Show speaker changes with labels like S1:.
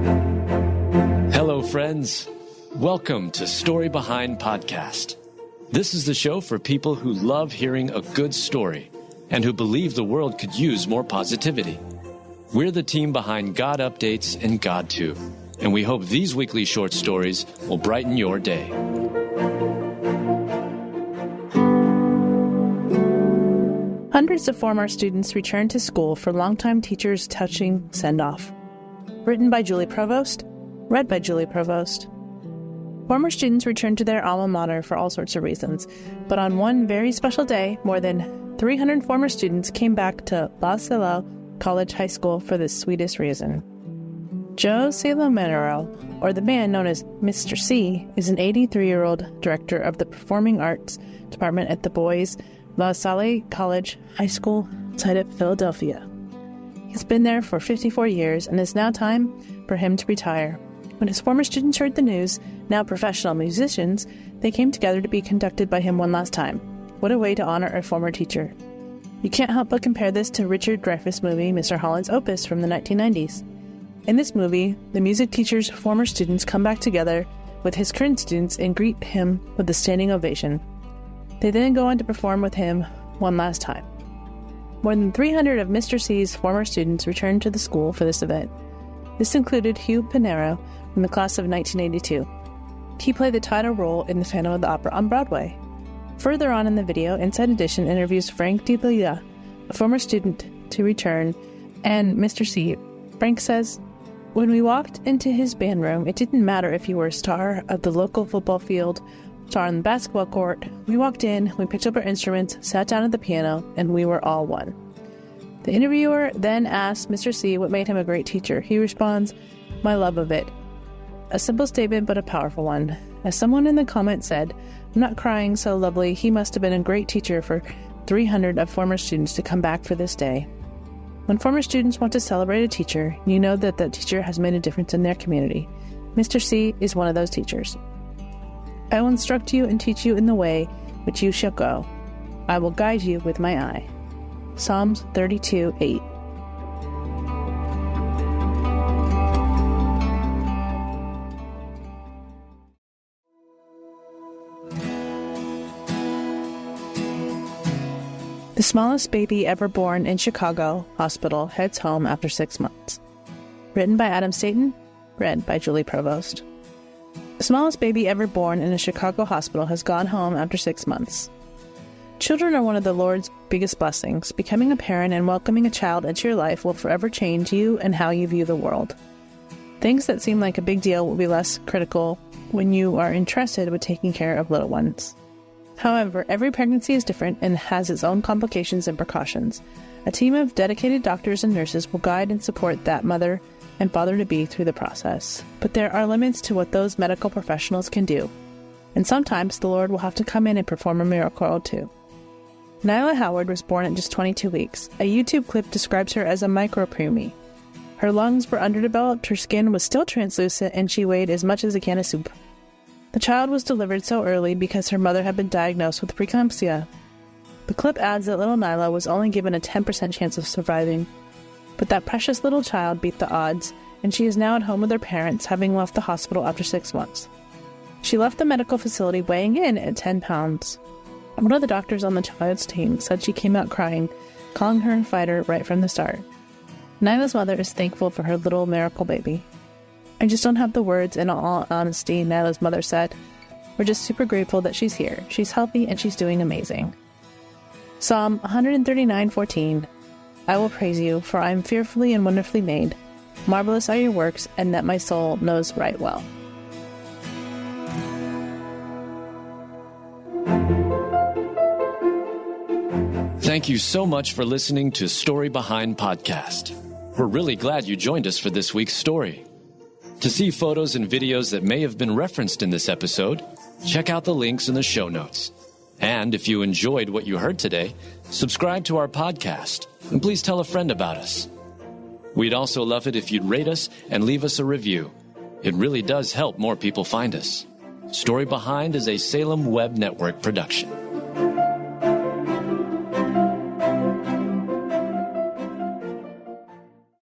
S1: Hello, friends. Welcome to Story Behind Podcast. This is the show for people who love hearing a good story and who believe the world could use more positivity. We're the team behind GodUpdates and God2, and we hope these weekly short stories will brighten your day.
S2: Hundreds of former students return to school for longtime teachers' touching send-off. Written by Julie Provost, read by Julie Provost. Former students return to their alma mater for all sorts of reasons, but on one very special day, more than 300 former students came back to La Salle College High School for the sweetest reason. Joe Salomero, or the man known as Mr. C, is an 83-year-old director of the Performing Arts Department at the Boys La Salle College High School outside of Philadelphia. He's been there for 54 years, and it's now time for him to retire. When his former students heard the news, now professional musicians, they came together to be conducted by him one last time. What a way to honor a former teacher. You can't help but compare this to Richard Dreyfuss' movie Mr. Holland's Opus from the 1990s. In this movie, the music teacher's former students come back together with his current students and greet him with a standing ovation. They then go on to perform with him one last time. More than 300 of Mr. C's former students returned to the school for this event. This included Hugh Pinero from the class of 1982. He played the title role in The Phantom of the Opera on Broadway. Further on in the video, Inside Edition interviews Frank DeLia, a former student, to return, and Mr. C. Frank says, "When we walked into his band room, it didn't matter if you were a star of the local football field, star on the basketball court. We walked in, we picked up our instruments, sat down at the piano, and we were all one." The interviewer then asks Mr. C what made him a great teacher. He responds, "My love of it." A simple statement, but a powerful one. As someone in the comments said, "I'm not crying, so lovely. He must have been a great teacher for 300 of former students to come back for this day." When former students want to celebrate a teacher, you know that that teacher has made a difference in their community. Mr. C is one of those teachers. "I will instruct you and teach you in the way which you shall go. I will guide you with my eye." Psalms 32:8. The smallest baby ever born in Chicago hospital heads home after 6 months. Written by Adam Staten, read by Julie Provost. The smallest baby ever born in a Chicago hospital has gone home after 6 months. Children are one of the Lord's biggest blessings. Becoming a parent and welcoming a child into your life will forever change you and how you view the world. Things that seem like a big deal will be less critical when you are entrusted with taking care of little ones. However, every pregnancy is different and has its own complications and precautions. A team of dedicated doctors and nurses will guide and support that mother and father-to-be through the process. But there are limits to what those medical professionals can do. And sometimes the Lord will have to come in and perform a miracle or two. Nyla Howard was born at just 22 weeks. A YouTube clip describes her as a micro-preemie. Her lungs were underdeveloped, her skin was still translucent, and she weighed as much as a can of soup. The child was delivered so early because her mother had been diagnosed with preeclampsia. The clip adds that little Nyla was only given a 10% chance of surviving. But that precious little child beat the odds, and she is now at home with her parents, having left the hospital after 6 months. She left the medical facility weighing in at 10 pounds. One of the doctors on the child's team said she came out crying, calling her a fighter right from the start. Nyla's mother is thankful for her little miracle baby. "I just don't have the words, in all honesty," Nyla's mother said. "We're just super grateful that she's here. She's healthy and she's doing amazing." Psalm 139:14. "I will praise you, for I am fearfully and wonderfully made. Marvelous are your works, and that my soul knows right well."
S1: Thank you so much for listening to Story Behind Podcast. We're really glad you joined us for this week's story. To see photos and videos that may have been referenced in this episode, check out the links in the show notes. And if you enjoyed what you heard today, subscribe to our podcast, and please tell a friend about us. We'd also love it if you'd rate us and leave us a review. It really does help more people find us. Story Behind is a Salem Web Network production.